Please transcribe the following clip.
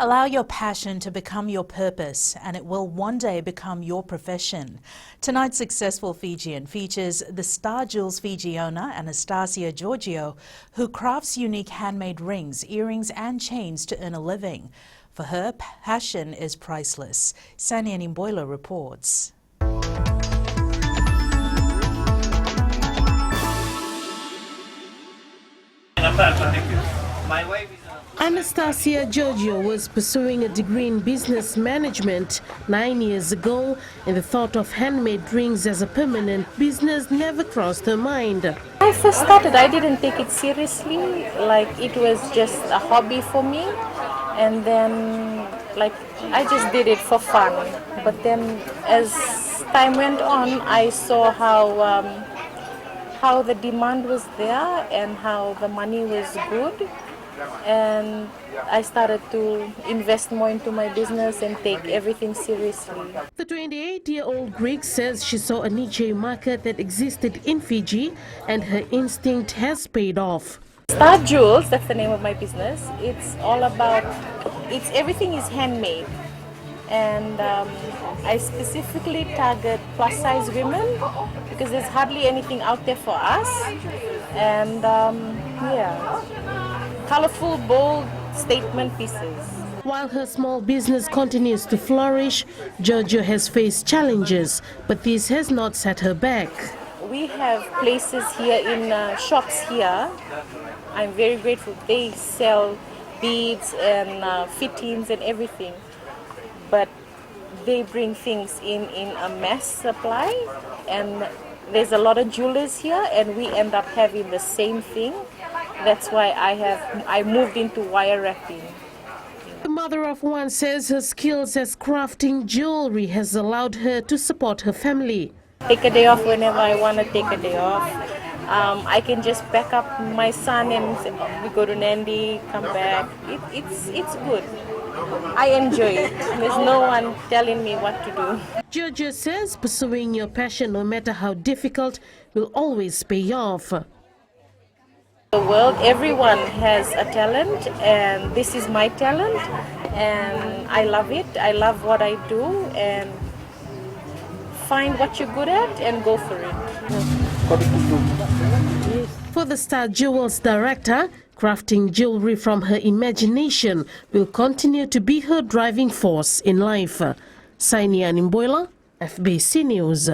Allow your passion to become your purpose, and it will one day become your profession. Tonight's Successful Fijian features the Star Jewels Fiji owner, Anastasia Giorgio, who crafts unique handmade rings, earrings and chains to earn a living. For her, passion is priceless. Sania Nimboila reports. Anastasia Giorgio was pursuing a degree in business management 9 years ago, and the thought of handmade rings as a permanent business never crossed her mind. When I first started, I didn't take it seriously, like it was just a hobby for me, and then I just did it for fun. But then as time went on, I saw how the demand was there and how the money was good, and I started to invest more into my business and take everything seriously. The 28-year-old Greek says she saw a niche market that existed in Fiji, and her instinct has paid off. Star Jewels, that's the name of my business. It's all about, everything is handmade. And I specifically target plus-size women because there's hardly anything out there for us. And colorful, bold statement pieces. While her small business continues to flourish, Giorgio has faced challenges, but this has not set her back. We have places here in shops here. I'm very grateful. They sell beads and fittings and everything. But they bring things in a mass supply, and there's a lot of jewelers here, and we end up having the same thing. That's why I moved into wire wrapping. The mother of one says her skills as crafting jewelry has allowed her to support her family. Take a day off whenever I want to take a day off. I can just pack up my son and we go to Nandi, come back. It's good. I enjoy it. There's no one telling me what to do. Giorgio says pursuing your passion, no matter how difficult, will always pay off. The world, everyone has a talent, and this is my talent, and I love it. I love what I do, and find what you're good at and go for it. For the Star Jewels director, crafting jewelry from her imagination will continue to be her driving force in life. Sania Nimboila, FBC News.